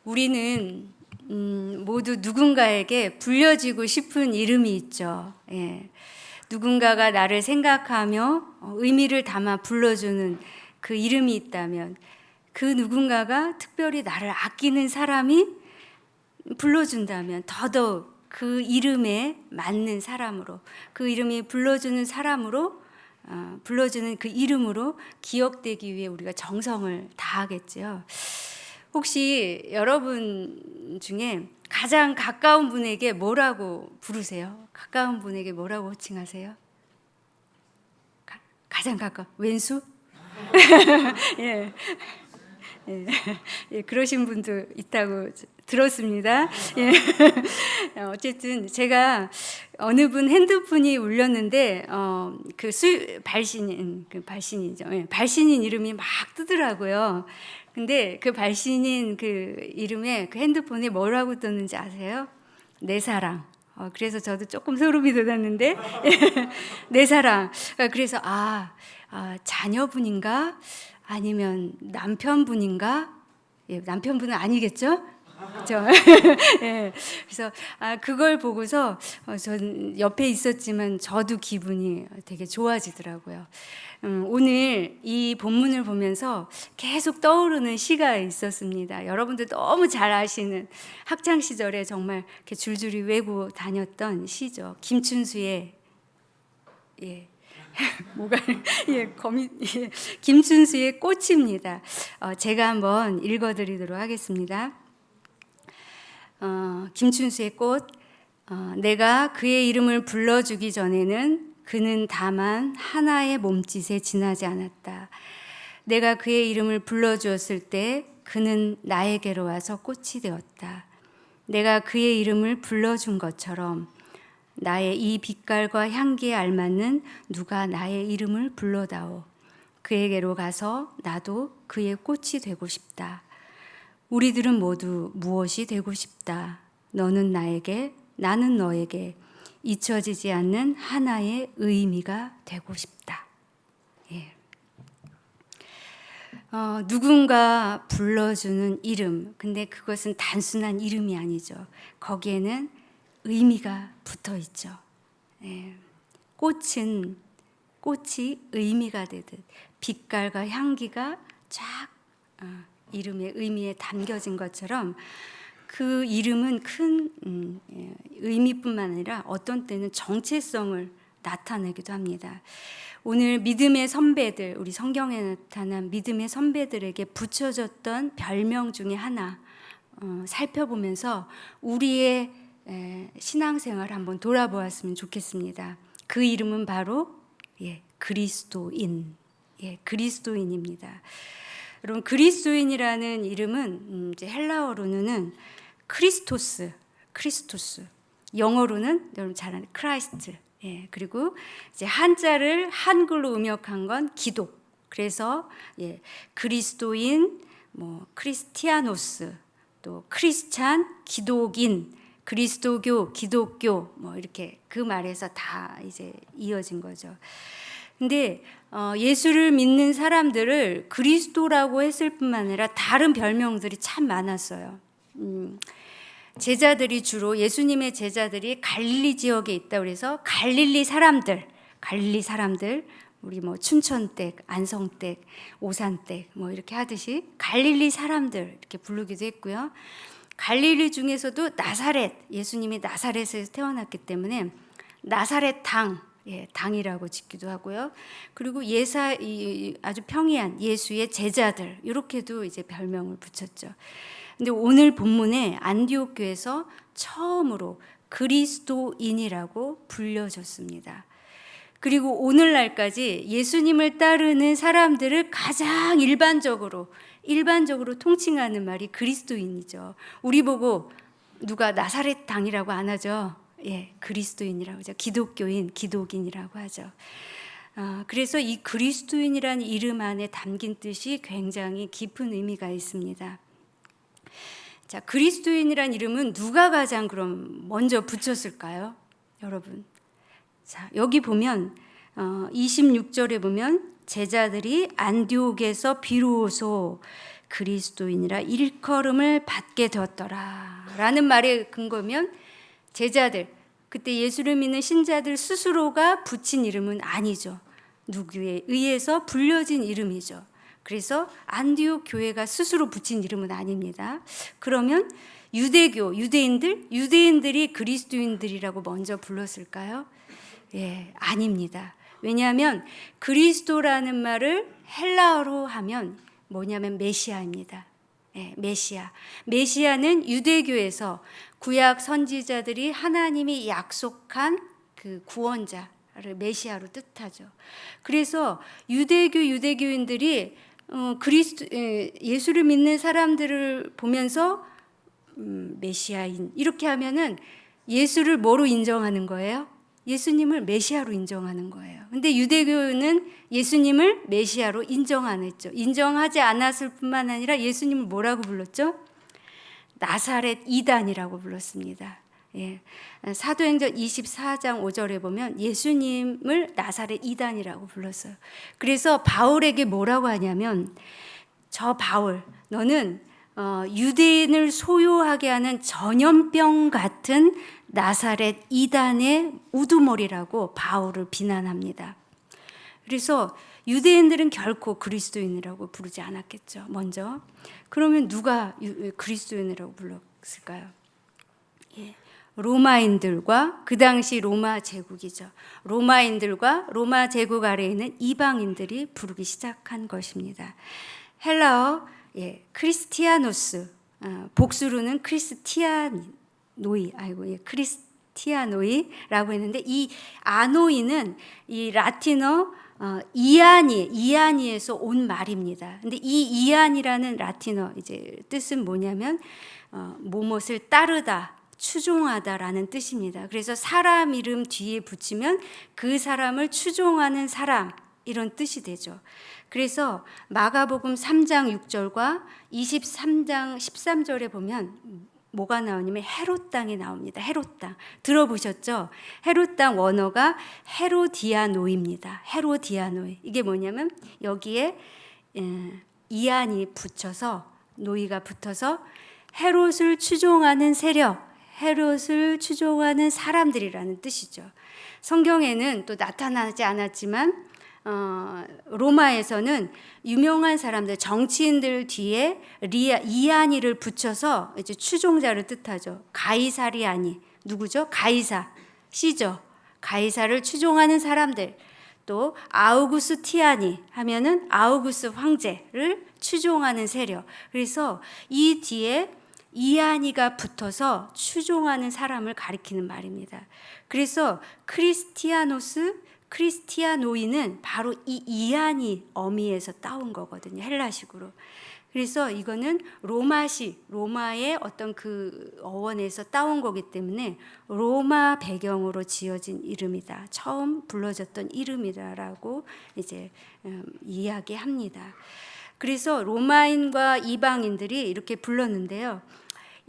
우리는 모두 누군가에게 불려지고 싶은 이름이 있죠. 예. 누군가가 나를 생각하며 의미를 담아 불러주는 그 이름이 있다면 그 누군가가 특별히 나를 아끼는 사람이 불러준다면 더더욱 그 이름에 맞는 사람으로, 그 이름이 불러주는 사람으로, 불러주는 그 이름으로 기억되기 위해 우리가 정성을 다하겠죠. 혹시 여러분 중에 가장 가까운 분에게 뭐라고 부르세요? 가까운 분에게 뭐라고 호칭하세요? 가장 가까운 왼수? 예. 예, 예, 그러신 분도 있다고 들었습니다. 예. 어쨌든 제가 어느 분 핸드폰이 울렸는데 발신이죠. 예, 발신인 이름이 막 뜨더라고요. 근데 그 발신인 그 이름에 그 핸드폰에 뭐라고 떴는지 아세요? 내 사랑. 그래서 저도 조금 소름이 돋았는데 내 사랑. 그래서 자녀분인가? 아니면 남편분인가? 예, 남편분은 아니겠죠? 그렇죠? 예, 그래서 그걸 보고서 전 옆에 있었지만 저도 기분이 되게 좋아지더라고요. 오늘 이 본문을 보면서 계속 떠오르는 시가 있었습니다. 여러분들 너무 잘 아시는 학창 시절에 정말 이렇게 줄줄이 외고 다녔던 시죠. 김춘수의 김춘수의 꽃입니다. 제가 한번 읽어드리도록 하겠습니다. 김춘수의 꽃. 내가 그의 이름을 불러주기 전에는 그는 다만 하나의 몸짓에 지나지 않았다. 내가 그의 이름을 불러주었을 때 그는 나에게로 와서 꽃이 되었다. 내가 그의 이름을 불러준 것처럼 나의 이 빛깔과 향기에 알맞는 누가 나의 이름을 불러다오. 그에게로 가서 나도 그의 꽃이 되고 싶다. 우리들은 모두 무엇이 되고 싶다. 너는 나에게, 나는 너에게 잊혀지지 않는 하나의 의미가 되고 싶다. 예. 누군가 불러주는 이름. 근데 그것은 단순한 이름이 아니죠. 거기에는 의미가 붙어 있죠. 예. 꽃이 의미가 되듯 빛깔과 향기가 쫙 이름의 의미에 담겨진 것처럼 그 이름은 큰 의미뿐만 아니라 어떤 때는 정체성을 나타내기도 합니다. 오늘 믿음의 선배들, 우리 성경에 나타난 믿음의 선배들에게 붙여졌던 별명 중에 하나 살펴보면서 우리의 신앙생활 한번 돌아보았으면 좋겠습니다. 그 이름은 바로 그리스도인, 그리스도인입니다. 여러분, 그리스도인이라는 이름은 이제 헬라어로는 크리스토스, 영어로는 여러분 잘 아는 크라이스트, 그리고 이제 한자를 한글로 음역한 건 기독. 그래서 그리스도인, 크리스티아노스, 또 크리스찬, 기독인, 그리스도교, 기독교 이렇게 그 말에서 다 이제 이어진 거죠. 근데 예수를 믿는 사람들을 그리스도라고 했을 뿐만 아니라 다른 별명들이 참 많았어요. 제자들이 주로 예수님의 제자들이 갈릴리 지역에 있다 그래서 갈릴리 사람들 우리 춘천댁, 안성댁, 오산댁 이렇게 하듯이 갈릴리 사람들 이렇게 부르기도 했고요. 갈릴리 중에서도 나사렛, 예수님이 나사렛에서 태어났기 때문에 나사렛 당이라고 짓기도 하고요. 그리고 아주 평이한 예수의 제자들 이렇게도 이제 별명을 붙였죠. 근데 오늘 본문에 안디옥 교회에서 처음으로 그리스도인이라고 불려졌습니다. 그리고 오늘날까지 예수님을 따르는 사람들을 가장 일반적으로 통칭하는 말이 그리스도인이죠. 우리 보고 누가 나사렛 당이라고 안 하죠. 그리스도인이라고 하죠. 기독교인, 기독인이라고 하죠. 그래서 이 그리스도인이라는 이름 안에 담긴 뜻이 굉장히 깊은 의미가 있습니다. 자, 그리스도인이라는 이름은 누가 가장 그럼 먼저 붙였을까요? 여러분. 자, 여기 보면 26절에 보면 제자들이 안디옥에서 비로소 그리스도인이라 일컬음을 받게 되었더라 라는 말의 근거면 제자들, 그때 예수를 믿는 신자들 스스로가 붙인 이름은 아니죠. 누구에 의해서 불려진 이름이죠. 그래서 안디옥 교회가 스스로 붙인 이름은 아닙니다. 그러면 유대인들이 그리스도인들이라고 먼저 불렀을까요? 예, 아닙니다. 왜냐하면 그리스도라는 말을 헬라어로 하면 뭐냐면 메시아입니다. 예, 메시아는 유대교에서 구약 선지자들이 하나님이 약속한 그 구원자를 메시아로 뜻하죠. 그래서 유대교인들이 예수를 믿는 사람들을 보면서 메시아인 이렇게 하면은 예수를 뭐로 인정하는 거예요? 예수님을 메시아로 인정하는 거예요. 근데 유대교는 예수님을 메시아로 인정 안 했죠. 인정하지 않았을 뿐만 아니라 예수님을 뭐라고 불렀죠? 나사렛 이단이라고 불렀습니다. 예. 사도행전 24장 5절에 보면 예수님을 나사렛 이단이라고 불렀어요. 그래서 바울에게 뭐라고 하냐면, 저 바울, 너는 유대인을 소유하게 하는 전염병 같은 나사렛 이단의 우두머리라고 바울을 비난합니다. 그래서 유대인들은 결코 그리스도인이라고 부르지 않았겠죠. 먼저. 그러면 누가 그리스도인이라고 불렀을까요? 예. 로마인들과, 그 당시 로마 제국이죠. 로마인들과 로마 제국 아래에 있는 이방인들이 부르기 시작한 것입니다. 헬라어 크리스티아노스, 복수로는 크리스티아노이라고 했는데, 이 아노이는 이 라틴어 이아니에서 온 말입니다. 근데 이 이안이라는 라틴어 이제 뜻은 뭐냐면 무엇을 따르다, 추종하다라는 뜻입니다. 그래서 사람 이름 뒤에 붙이면 그 사람을 추종하는 사람, 이런 뜻이 되죠. 그래서 마가복음 3장 6절과 23장 13절에 보면 뭐가 나오냐면 헤롯 땅이 나옵니다. 헤롯 땅. 들어보셨죠? 헤롯 땅 원어가 헤로디아노입니다. 헤로디아노이. 이게 뭐냐면 여기에 이안이 붙여서, 노이가 붙어서 헤롯을 추종하는 세력, 헤롯을 추종하는 사람들이라는 뜻이죠. 성경에는 또 나타나지 않았지만 로마에서는 유명한 사람들, 정치인들 뒤에 이아니를 붙여서 이제 추종자를 뜻하죠. 가이사리아니, 누구죠? 가이사, 시저. 가이사를 추종하는 사람들. 또 아우구스티아니 하면은 아우구스 황제를 추종하는 세력. 그래서 이 뒤에 이아니가 붙어서 추종하는 사람을 가리키는 말입니다. 그래서 크리스티아노이는 바로 이 이아니 어미에서 따온 거거든요. 헬라식으로. 그래서 이거는 로마의 어떤 그 어원에서 따온 거기 때문에 로마 배경으로 지어진 이름이다. 처음 불러졌던 이름이다라고 이제 이야기합니다. 그래서 로마인과 이방인들이 이렇게 불렀는데요.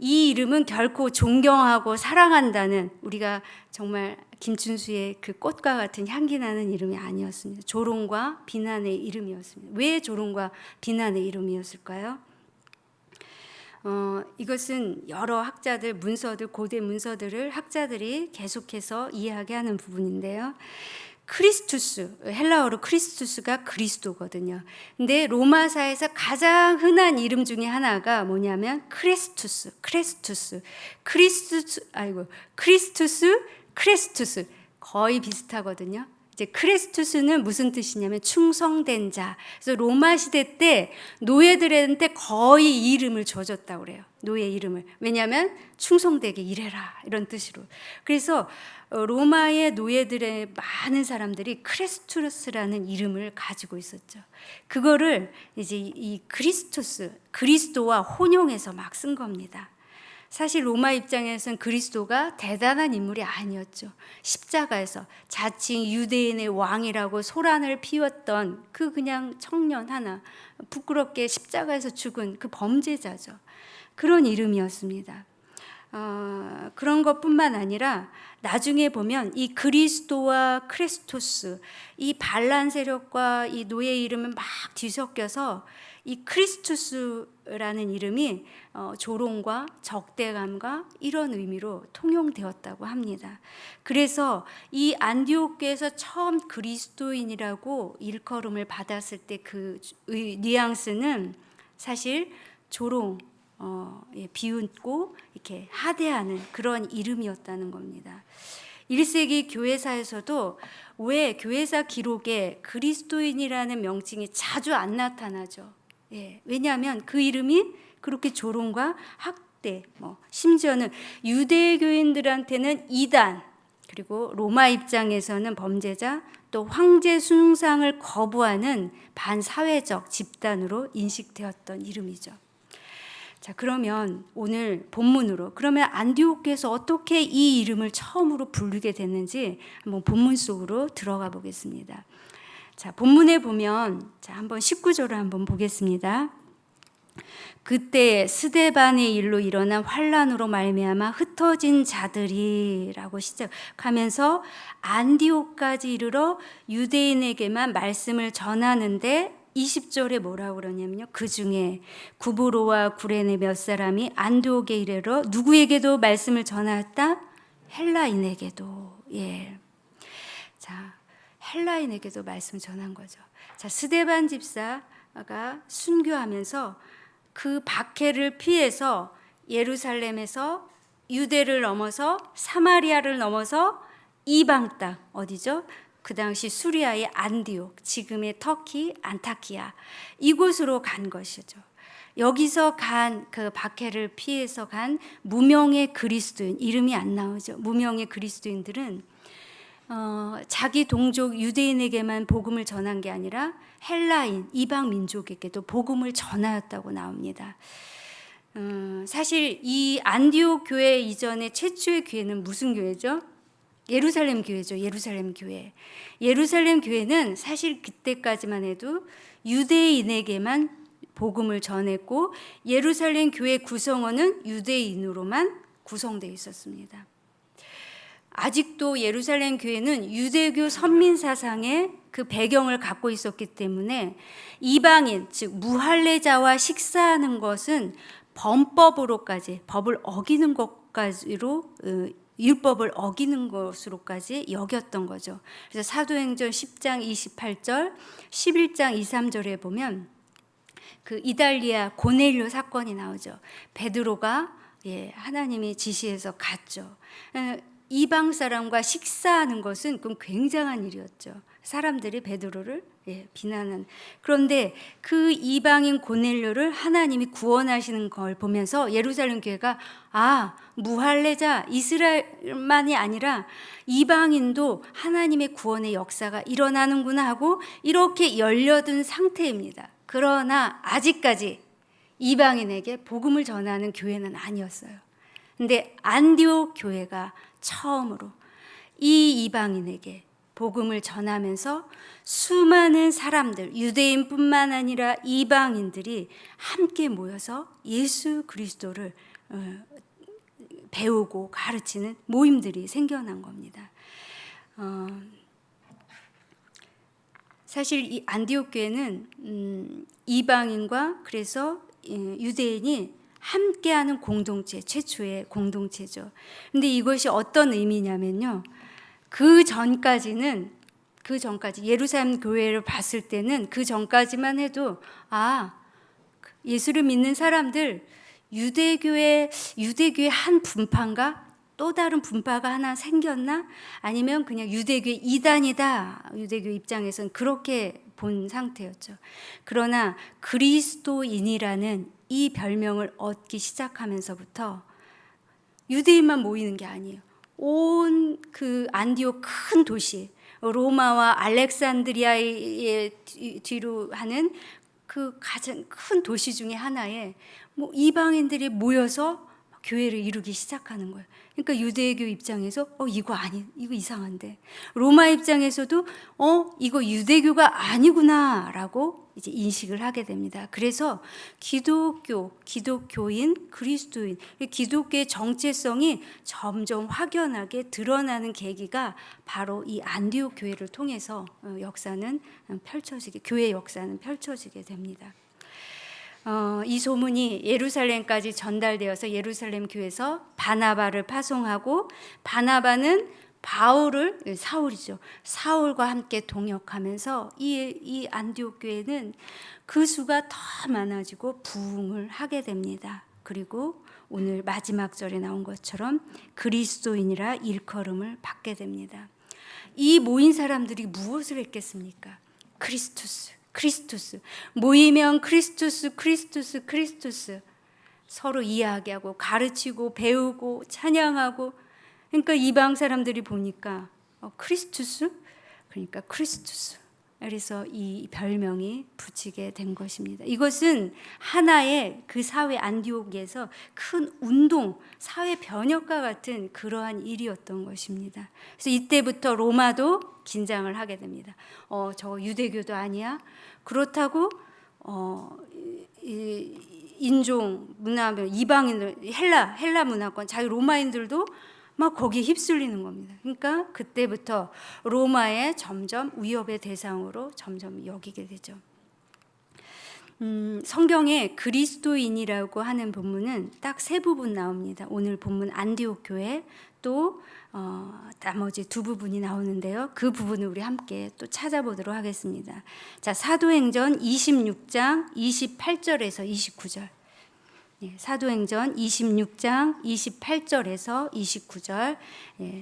이 이름은 결코 존경하고 사랑한다는, 우리가 정말 김춘수의 그 꽃과 같은 향기 나는 이름이 아니었습니다. 조롱과 비난의 이름이었습니다. 왜 조롱과 비난의 이름이었을까요? 이것은 여러 학자들, 고대 문서들을 학자들이 계속해서 이야기하는 부분인데요. 크리스투스, 헬라어로 크리스투스가 그리스도거든요. 근데 로마사에서 가장 흔한 이름 중에 하나가 뭐냐면 크레스투스, 거의 비슷하거든요. 이제 크레스투스는 무슨 뜻이냐면 충성된 자. 그래서 로마 시대 때 노예들한테 거의 이 이름을 줘줬다고 그래요. 노예 이름을. 왜냐하면 충성되게 일해라, 이런 뜻으로. 그래서 로마의 노예들의 많은 사람들이 크레스투스라는 이름을 가지고 있었죠. 그거를 이제 이 그리스도와 혼용해서 막 쓴 겁니다. 사실 로마 입장에서는 그리스도가 대단한 인물이 아니었죠. 십자가에서 자칭 유대인의 왕이라고 소란을 피웠던 그 그냥 청년 하나, 부끄럽게 십자가에서 죽은 그 범죄자죠. 그런 이름이었습니다. 그런 것뿐만 아니라 나중에 보면 이 그리스도와 크레스토스, 이 반란 세력과 이 노예 이름은 막 뒤섞여서 이 크리스투스라는 이름이 조롱과 적대감과 이런 의미로 통용되었다고 합니다. 그래서 이 안디옥 교회에서 처음 그리스도인이라고 일컬음을 받았을 때 그 뉘앙스는 사실 조롱, 비웃고 이렇게 하대하는 그런 이름이었다는 겁니다. 1세기 교회사에서도 왜 교회사 기록에 그리스도인이라는 명칭이 자주 안 나타나죠? 왜냐하면 그 이름이 그렇게 조롱과 학대, 심지어는 유대교인들한테는 이단, 그리고 로마 입장에서는 범죄자, 또 황제 숭상을 거부하는 반사회적 집단으로 인식되었던 이름이죠. 자, 그러면 오늘 본문으로, 그러면 안디옥교에서 어떻게 이 이름을 처음으로 부르게 됐는지 한번 본문 속으로 들어가 보겠습니다. 자, 본문에 보면, 자, 한번 19절을 한번 보겠습니다. 그때 스데반의 일로 일어난 환란으로 말미암아 흩어진 자들이라고 시작하면서 안디옥까지 이르러 유대인에게만 말씀을 전하는데 20절에 뭐라고 그러냐면요, 그 중에 구브로와 구레네 몇 사람이 안디옥에 이르러 누구에게도 말씀을 전하였다? 헬라인에게도. 자, 헬라인에게도 말씀을 전한 거죠. 자, 스데반 집사가 순교하면서 그 박해를 피해서 예루살렘에서 유대를 넘어서 사마리아를 넘어서 이방 땅, 어디죠? 그 당시 수리아의 안디옥, 지금의 터키 안타키아, 이곳으로 간 것이죠. 여기서 간 그 박해를 피해서 간 무명의 그리스도인, 이름이 안 나오죠. 무명의 그리스도인들은 자기 동족 유대인에게만 복음을 전한 게 아니라 헬라인, 이방 민족에게도 복음을 전하였다고 나옵니다. 사실 이 안디옥 교회 이전의 최초의 교회는 무슨 교회죠? 예루살렘 교회죠. 예루살렘 교회. 예루살렘 교회는 사실 그때까지만 해도 유대인에게만 복음을 전했고 예루살렘 교회 구성원은 유대인으로만 구성되어 있었습니다. 아직도 예루살렘 교회는 유대교 선민 사상의 그 배경을 갖고 있었기 때문에 이방인, 즉 무할례자와 식사하는 것은 범법으로까지, 법을 어기는 것까지로, 율법을 어기는 것으로까지 여겼던 거죠. 그래서 사도행전 10장 28절, 11장 2, 3절에 보면 그 이달리아 고넬료 사건이 나오죠. 베드로가 하나님이 지시해서 갔죠. 이방 사람과 식사하는 것은 그건 굉장한 일이었죠. 사람들이 베드로를 비난한. 그런데 그 이방인 고넬료를 하나님이 구원하시는 걸 보면서 예루살렘 교회가 무할례자 이스라엘만이 아니라 이방인도 하나님의 구원의 역사가 일어나는구나 하고 이렇게 열려든 상태입니다. 그러나 아직까지 이방인에게 복음을 전하는 교회는 아니었어요. 근데 안디옥 교회가 처음으로 이 이방인에게 복음을 전하면서 수많은 사람들, 유대인뿐만 아니라 이방인들이 함께 모여서 예수 그리스도를 배우고 가르치는 모임들이 생겨난 겁니다. 사실 이 안디옥 교회는 이방인과 그래서 유대인이 함께하는 공동체, 최초의 공동체죠. 근데 이것이 어떤 의미냐면요, 그 전까지 예루살렘 교회를 봤을 때는 그 전까지만 해도 예수를 믿는 사람들 유대교의 한 분파인가? 또 다른 분파가 하나 생겼나? 아니면 그냥 유대교의 이단이다. 유대교 입장에서는 그렇게 본 상태였죠. 그러나 그리스도인이라는 이 별명을 얻기 시작하면서부터 유대인만 모이는 게 아니에요. 온 그 안디옥 큰 도시, 로마와 알렉산드리아의 뒤로 하는 그 가장 큰 도시 중에 하나에 이방인들이 모여서 교회를 이루기 시작하는 거예요. 그러니까 유대교 입장에서 이거 이상한데, 로마 입장에서도 이거 유대교가 아니구나라고 이제 인식을 하게 됩니다. 그래서 기독교인, 그리스도인, 기독교의 정체성이 점점 확연하게 드러나는 계기가 바로 이 안디옥 교회를 통해서 교회 역사는 펼쳐지게 됩니다. 이 소문이 예루살렘까지 전달되어서 예루살렘 교회에서 바나바를 파송하고, 바나바는 사울과 함께 동역하면서 이 안디옥 교회는 그 수가 더 많아지고 부흥을 하게 됩니다. 그리고 오늘 마지막 절에 나온 것처럼 그리스도인이라 일컬음을 받게 됩니다. 이 모인 사람들이 무엇을 했겠습니까? 크리스투스. 모이면 크리스투스. 서로 이야기하고 가르치고 배우고 찬양하고. 그러니까 이방 사람들이 보니까 크리스투스? 그러니까 크리스투스. 그래서 이 별명이 붙이게 된 것입니다. 이것은 하나의 그 사회 안디옥에서 큰 운동, 사회 변혁과 같은 그러한 일이었던 것입니다. 그래서 이때부터 로마도 긴장을 하게 됩니다. 저거 유대교도 아니야? 그렇다고 인종 문화면 이방인들, 헬라 문화권, 자기 로마인들도 막 거기에 휩쓸리는 겁니다. 그러니까 그때부터 로마의 점점 위협의 대상으로 점점 여기게 되죠. 성경에 그리스도인이라고 하는 본문은 딱 세 부분 나옵니다. 오늘 본문 안디옥 교회, 또 나머지 두 부분이 나오는데요. 그 부분을 우리 함께 또 찾아보도록 하겠습니다. 자, 사도행전 26장 28절에서 29절. 사도행전 26장 28절에서 29절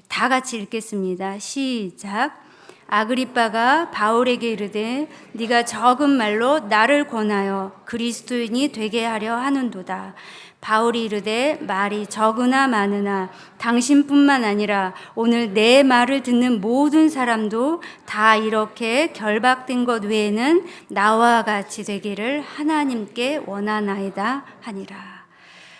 다 같이 읽겠습니다. 시작. 아그리빠가 바울에게 이르되 네가 적은 말로 나를 권하여 그리스도인이 되게 하려 하는도다. 바울이 이르되 말이 적으나 많으나 당신뿐만 아니라 오늘 내 말을 듣는 모든 사람도 다 이렇게 결박된 것 외에는 나와 같이 되기를 하나님께 원하나이다 하니라.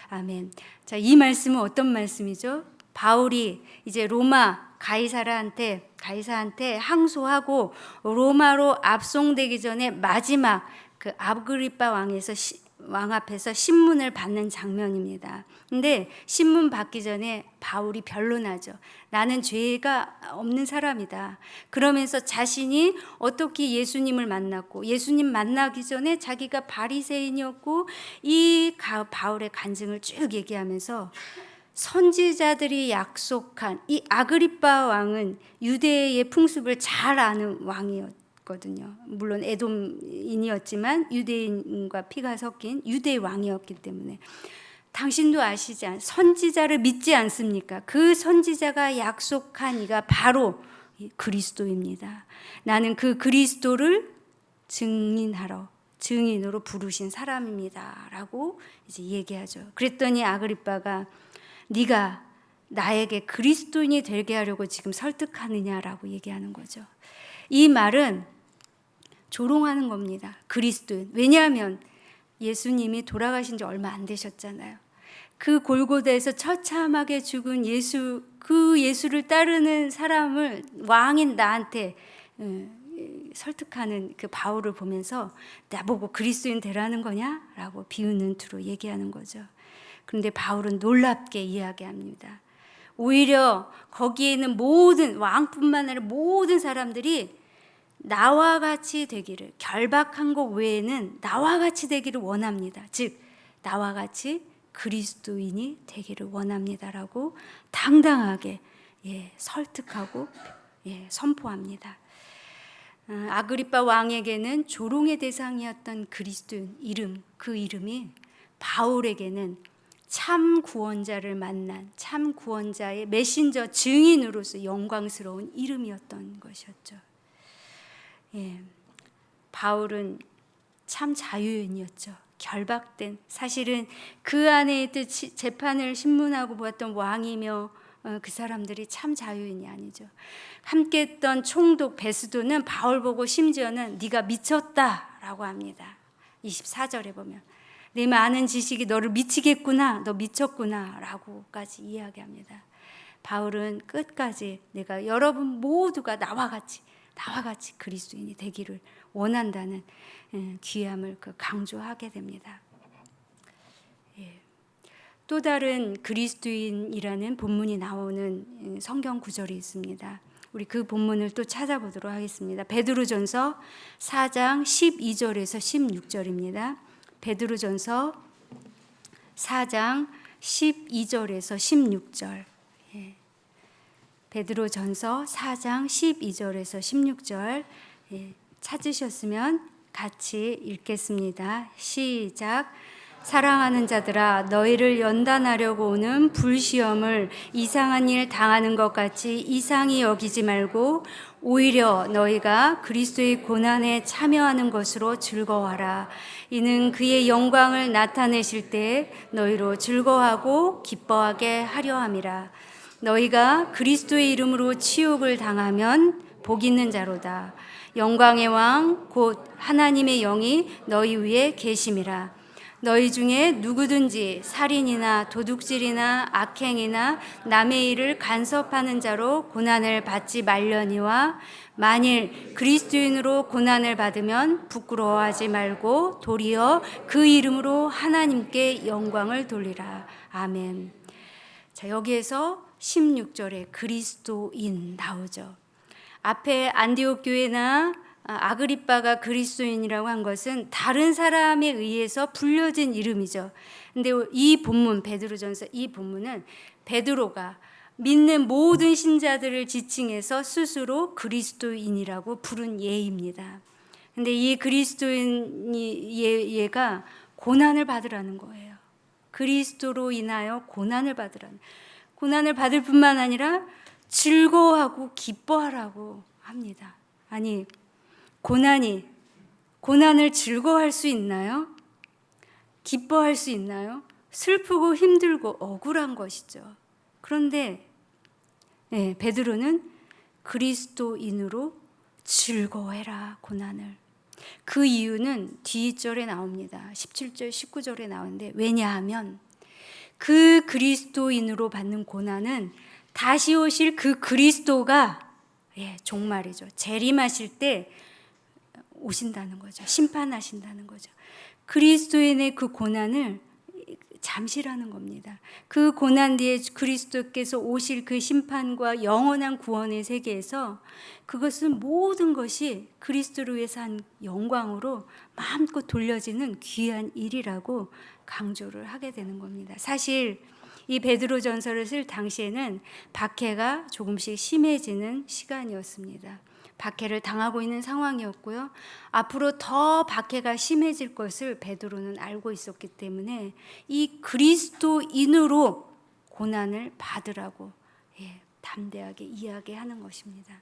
아멘. 자, 이 말씀은 어떤 말씀이죠? 바울이 이제 로마 가이사한테 항소하고 로마로 압송되기 전에 마지막 그 아그리빠 왕 앞에서 신문을 받는 장면입니다. 근데 신문 받기 전에 바울이 변론하죠. 나는 죄가 없는 사람이다. 그러면서 자신이 어떻게 예수님을 만났고, 예수님 만나기 전에 자기가 바리새인이었고, 이 바울의 간증을 쭉 얘기하면서 선지자들이 약속한, 이 아그리빠 왕은 유대의 풍습을 잘 아는 왕이었거든요. 물론 에돔인이었지만 유대인과 피가 섞인 유대 왕이었기 때문에, 당신도 아시지 선지자를 믿지 않습니까? 그 선지자가 약속한 이가 바로 그리스도입니다. 나는 그 그리스도를 증인으로 부르신 사람입니다 라고 이제 얘기하죠. 그랬더니 아그리빠가 네가 나에게 그리스도인이 되게 하려고 지금 설득하느냐라고 얘기하는 거죠. 이 말은 조롱하는 겁니다. 그리스도인. 왜냐하면 예수님이 돌아가신 지 얼마 안 되셨잖아요. 그 골고다에서 처참하게 죽은 그 예수를 따르는 사람을 왕인 나한테 설득하는 그 바울을 보면서 나보고 그리스도인 되라는 거냐? 라고 비웃는 투로 얘기하는 거죠. 그런데 바울은 놀랍게 이야기합니다. 오히려 거기에 있는 모든 왕뿐만 아니라 모든 사람들이 나와 같이 되기를, 결박한 것 외에는 나와 같이 되기를 원합니다. 즉 나와 같이 그리스도인이 되기를 원합니다라고 당당하게 설득하고 선포합니다. 아그리빠 왕에게는 조롱의 대상이었던 그리스도인 이름, 그 이름이 바울에게는 참 구원자를 만난 참 구원자의 메신저 증인으로서 영광스러운 이름이었던 것이었죠. 바울은 참 자유인이었죠. 결박된, 사실은 그 안에 재판을 신문하고 보았던 왕이며 그 사람들이 참 자유인이 아니죠. 함께했던 총독 베스도는 바울 보고 심지어는 네가 미쳤다라고 합니다. 24절에 보면 내 많은 지식이 너를 미치겠구나, 너 미쳤구나 라고까지 이야기합니다. 바울은 끝까지 내가 여러분 모두가 나와 같이 그리스도인이 되기를 원한다는 귀함을 강조하게 됩니다. 또 다른 그리스도인이라는 본문이 나오는 성경 구절이 있습니다. 우리 그 본문을 또 찾아보도록 하겠습니다. 베드로전서 4장 12절에서 16절입니다. 베드로전서 4장 12절에서 16절. 베드로전서 4장 12절에서 16절 찾으셨으면 같이 읽겠습니다. 시작. 사랑하는 자들아, 너희를 연단하려고 오는 불시험을 이상한 일 당하는 것 같이 이상히 여기지 말고 오히려 너희가 그리스도의 고난에 참여하는 것으로 즐거워하라. 이는 그의 영광을 나타내실 때 너희로 즐거워하고 기뻐하게 하려 함이라. 너희가 그리스도의 이름으로 치욕을 당하면 복 있는 자로다. 영광의 왕 곧 하나님의 영이 너희 위에 계심이라. 너희 중에 누구든지 살인이나 도둑질이나 악행이나 남의 일을 간섭하는 자로 고난을 받지 말려니와 만일 그리스도인으로 고난을 받으면 부끄러워하지 말고 도리어 그 이름으로 하나님께 영광을 돌리라. 아멘. 자, 여기에서 16절에 그리스도인 나오죠. 앞에 안디옥 교회나 아그리빠가 그리스도인이라고 한 것은 다른 사람에 의해서 불려진 이름이죠. 근데 이 본문, 베드로전서 이 본문은 베드로가 믿는 모든 신자들을 지칭해서 스스로 그리스도인이라고 부른 예입니다. 근데 이 그리스도인 예가 고난을 받으라는 거예요. 그리스도로 인하여 고난을 받으라는, 고난을 받을 뿐만 아니라 즐거워하고 기뻐하라고 합니다. 아니, 고난을 즐거워할 수 있나요? 기뻐할 수 있나요? 슬프고 힘들고 억울한 것이죠. 그런데 베드로는 그리스도인으로 즐거워해라, 고난을. 그 이유는 뒤절에 나옵니다. 17절, 19절에 나오는데, 왜냐하면 그 그리스도인으로 받는 고난은 다시 오실 그 그리스도가 종말이죠. 재림하실 때 오신다는 거죠. 심판하신다는 거죠. 그리스도인의 그 고난을 잠시라는 겁니다. 그 고난 뒤에 그리스도께서 오실 그 심판과 영원한 구원의 세계에서 그것은 모든 것이 그리스도를 위해서 한 영광으로 마음껏 돌려지는 귀한 일이라고 강조를 하게 되는 겁니다. 사실 이 베드로전서를 쓸 당시에는 박해가 조금씩 심해지는 시간이었습니다. 박해를 당하고 있는 상황이었고요. 앞으로 더 박해가 심해질 것을 베드로는 알고 있었기 때문에 이 그리스도인으로 고난을 받으라고 담대하게 이야기하는 것입니다.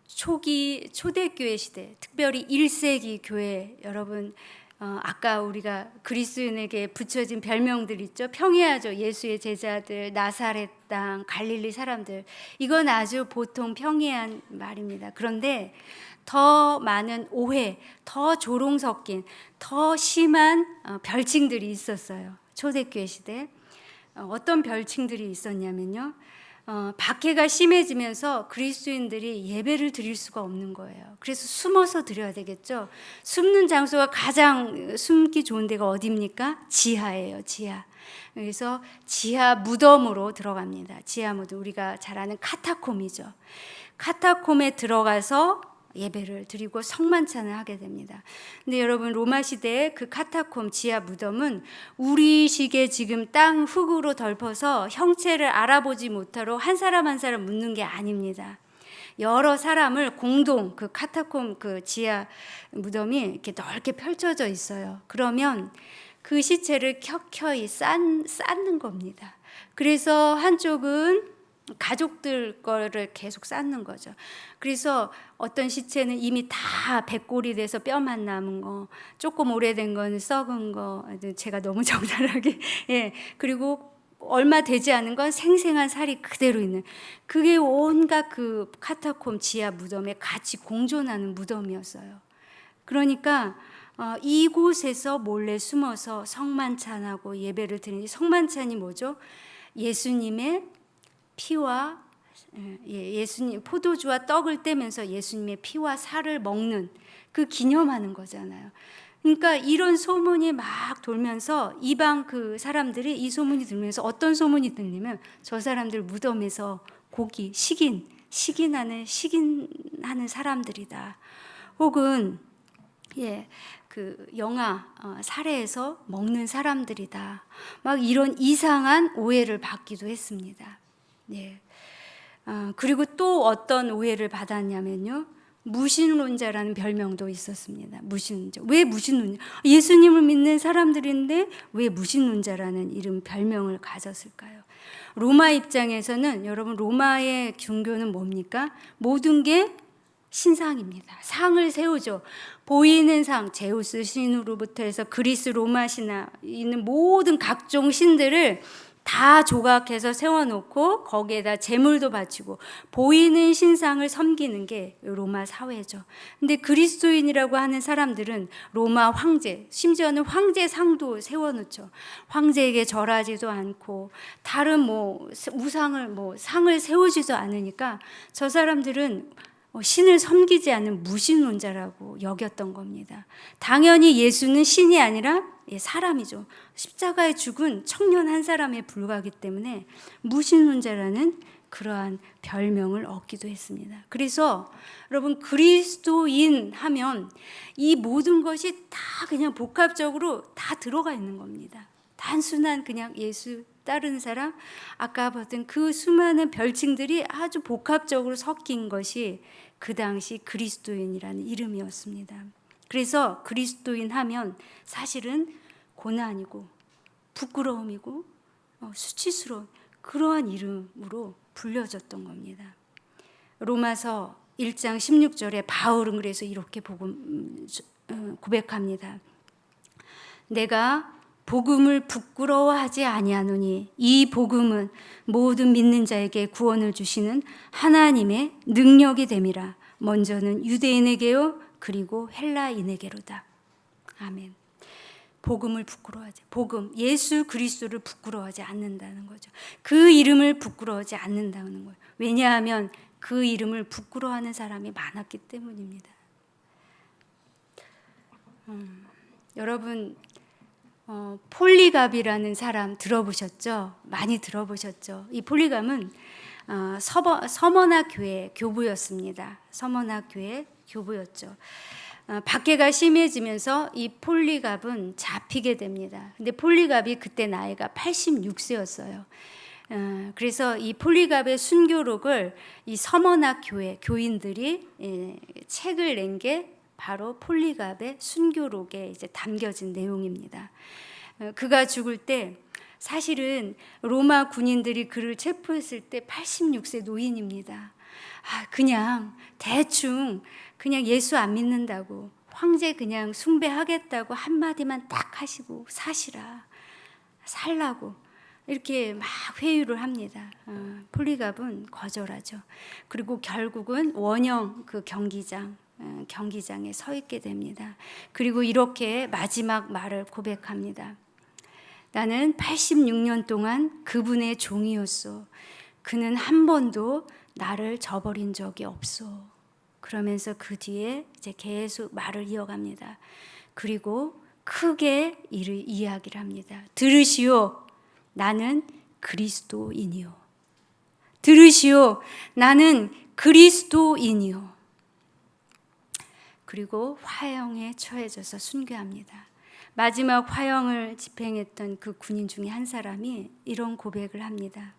초대교회 시대, 특별히 1세기 교회, 여러분 아까 우리가 그리스도인에게 붙여진 별명들 있죠. 평이하죠. 예수의 제자들, 나사렛 땅, 갈릴리 사람들. 이건 아주 보통 평이한 말입니다. 그런데 더 많은 오해, 더 조롱 섞인, 더 심한 별칭들이 있었어요. 초대교회 시대. 어떤 별칭들이 있었냐면요. 박해가 심해지면서 그리스도인들이 예배를 드릴 수가 없는 거예요. 그래서 숨어서 드려야 되겠죠. 숨는 장소가 가장 숨기 좋은 데가 어디입니까? 지하예요, 지하. 그래서 지하 무덤으로 들어갑니다. 지하 무덤, 우리가 잘 아는 카타콤이죠. 카타콤에 들어가서 예배를 드리고 성만찬을 하게 됩니다. 근데 여러분, 로마 시대의 그 카타콤 지하 무덤은 우리식의 지금 땅 흙으로 덮어서 형체를 알아보지 못하러 한 사람 한 사람 묻는 게 아닙니다. 여러 사람을 공동 그 카타콤 그 지하 무덤이 이렇게 넓게 펼쳐져 있어요. 그러면 그 시체를 켜켜이 쌓는 겁니다. 그래서 한쪽은 가족들 거를 계속 쌓는 거죠. 그래서 어떤 시체는 이미 다 백골이 돼서 뼈만 남은 거, 조금 오래된 건 썩은 거, 제가 너무 적나라하게, 그리고 얼마 되지 않은 건 생생한 살이 그대로 있는, 그게 온갖 그 카타콤 지하 무덤에 같이 공존하는 무덤이었어요. 그러니까 이곳에서 몰래 숨어서 성만찬하고 예배를 드리는, 성만찬이 뭐죠? 예수님의 피와 예수님 포도주와 떡을 떼면서 예수님의 피와 살을 먹는 그 기념하는 거잖아요. 그러니까 이런 소문이 막 돌면서 이방 그 사람들이 이 소문이 들면서 어떤 소문이 들리면 저 사람들 무덤에서 고기 식인하는 사람들이다. 혹은 그 영아 살해해서 먹는 사람들이다. 막 이런 이상한 오해를 받기도 했습니다. 그리고 또 어떤 오해를 받았냐면요, 무신론자라는 별명도 있었습니다. 무신론자. 왜 무신론자? 예수님을 믿는 사람들인데 왜 무신론자라는 이름 별명을 가졌을까요? 로마 입장에서는, 여러분, 로마의 종교는 뭡니까? 모든 게 신상입니다. 상을 세우죠. 보이는 상, 제우스 신으로부터 해서 그리스 로마 신화 있는 모든 각종 신들을 다 조각해서 세워놓고 거기에다 제물도 바치고 보이는 신상을 섬기는 게 로마 사회죠. 근데 그리스도인이라고 하는 사람들은 로마 황제, 심지어는 황제 상도 세워놓죠. 황제에게 절하지도 않고 다른 우상을 상을 세우지도 않으니까 저 사람들은 신을 섬기지 않는 무신론자라고 여겼던 겁니다. 당연히 예수는 신이 아니라 사람이죠. 십자가에 죽은 청년 한 사람에 불과하기 때문에 무신론자라는 그러한 별명을 얻기도 했습니다. 그래서 여러분, 그리스도인 하면 이 모든 것이 다 그냥 복합적으로 다 들어가 있는 겁니다. 단순한 그냥 예수 따르는 사람, 아까 봤던 그 수많은 별칭들이 아주 복합적으로 섞인 것이 그 당시 그리스도인이라는 이름이었습니다. 그래서 그리스도인 하면 사실은 고난이고 부끄러움이고 수치스러운 그러한 이름으로 불려졌던 겁니다. 로마서 1장 16절에 바울은 그래서 이렇게 고백합니다. 내가 복음을 부끄러워하지 아니하노니 이 복음은 모든 믿는 자에게 구원을 주시는 하나님의 능력이 됨이라. 먼저는 유대인에게요 그리고 헬라인에게로다. 아멘. 복음을 부끄러워하지, 복음 예수 그리스도를 부끄러워하지 않는다는 거죠. 그 이름을 부끄러워하지 않는다는 거예요. 왜냐하면 그 이름을 부끄러워하는 사람이 많았기 때문입니다. 여러분, 폴리갑이라는 사람 들어보셨죠? 많이 들어보셨죠? 이 폴리갑은 서머나 교회 교부였습니다. 서머나 교회 교부였죠. 박해가 심해지면서 이 폴리갑은 잡히게 됩니다. 근데 폴리갑이 그때 나이가 86세였어요. 그래서 이 폴리갑의 순교록을 이 서머나 교회 교인들이 책을 낸 게 바로 폴리갑의 순교록에 이제 담겨진 내용입니다. 그가 죽을 때 사실은 로마 군인들이 그를 체포했을 때 86세 노인입니다. 그냥 대충 그냥 예수 안 믿는다고, 황제 그냥 숭배하겠다고 한마디만 딱 하시고 사시라, 살라고 이렇게 막 회유를 합니다. 폴리갑은 거절하죠. 그리고 결국은 원형 그 경기장에 서 있게 됩니다. 그리고 이렇게 마지막 말을 고백합니다. 나는 86년 동안 그분의 종이었소. 그는 한 번도 나를 저버린 적이 없소. 그러면서 그 뒤에 이제 계속 말을 이어갑니다. 그리고 크게 이야기를 합니다. 들으시오, 나는 그리스도인이요. 들으시오, 나는 그리스도인이요. 그리고 화형에 처해져서 순교합니다. 마지막 화형을 집행했던 그 군인 중에 한 사람이 이런 고백을 합니다.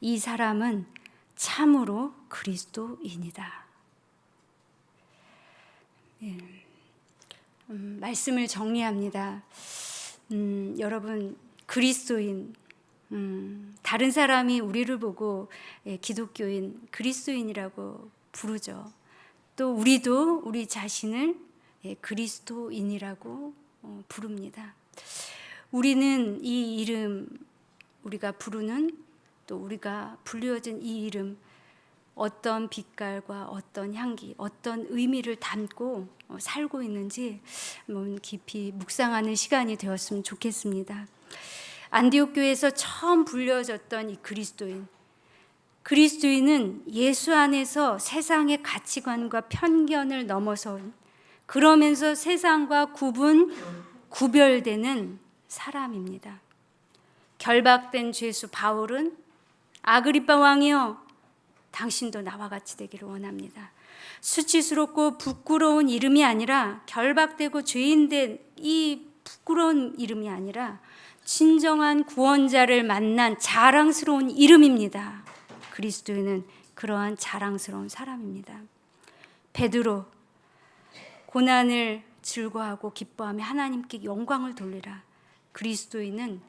이 사람은 참으로 그리스도인이다. 말씀을 정리합니다. 여러분, 그리스도인, 다른 사람이 우리를 보고 기독교인, 그리스도인이라고 부르죠. 또 우리도 우리 자신을 그리스도인이라고 부릅니다. 우리는 이 이름, 우리가 부르는, 또 우리가 불리워진 이 이름, 어떤 빛깔과 어떤 향기, 어떤 의미를 담고 살고 있는지 한번 깊이 묵상하는 시간이 되었으면 좋겠습니다. 안디옥 교회에서 처음 불려졌던 이 그리스도인은 예수 안에서 세상의 가치관과 편견을 넘어선, 그러면서 세상과 구별되는 사람입니다. 결박된 죄수 바울은 아그리빠 왕이여, 당신도 나와 같이 되기를 원합니다. 수치스럽고 부끄러운 이름이 아니라, 결박되고 죄인된 이 부끄러운 이름이 아니라 진정한 구원자를 만난 자랑스러운 이름입니다. 그리스도인은 그러한 자랑스러운 사람입니다. 베드로, 고난을 즐거워하고 기뻐하며 하나님께 영광을 돌리라. 그리스도인은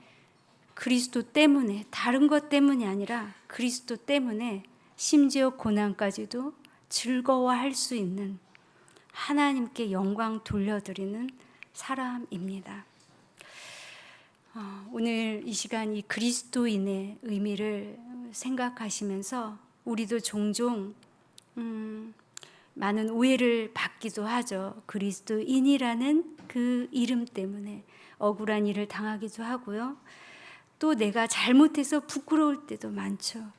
그리스도 때문에, 다른 것 때문이 아니라 그리스도 때문에 심지어 고난까지도 즐거워할 수 있는, 하나님께 영광 돌려드리는 사람입니다. 오늘 이 시간 이 그리스도인의 의미를 생각하시면서 우리도 종종 많은 오해를 받기도 하죠. 그리스도인이라는 그 이름 때문에 억울한 일을 당하기도 하고요. 또 내가 잘못해서 부끄러울 때도 많죠.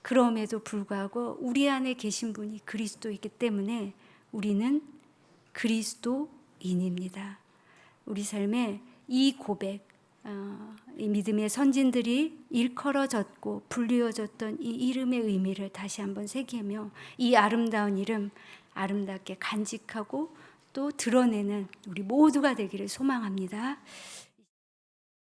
그럼에도 불구하고 우리 안에 계신 분이 그리스도이기 때문에 우리는 그리스도인입니다. 우리 삶에 이 고백, 이 믿음의 선진들이 일컬어졌고 불리워졌던 이 이름의 의미를 다시 한번 새기며 이 아름다운 이름 아름답게 간직하고 또 드러내는 우리 모두가 되기를 소망합니다.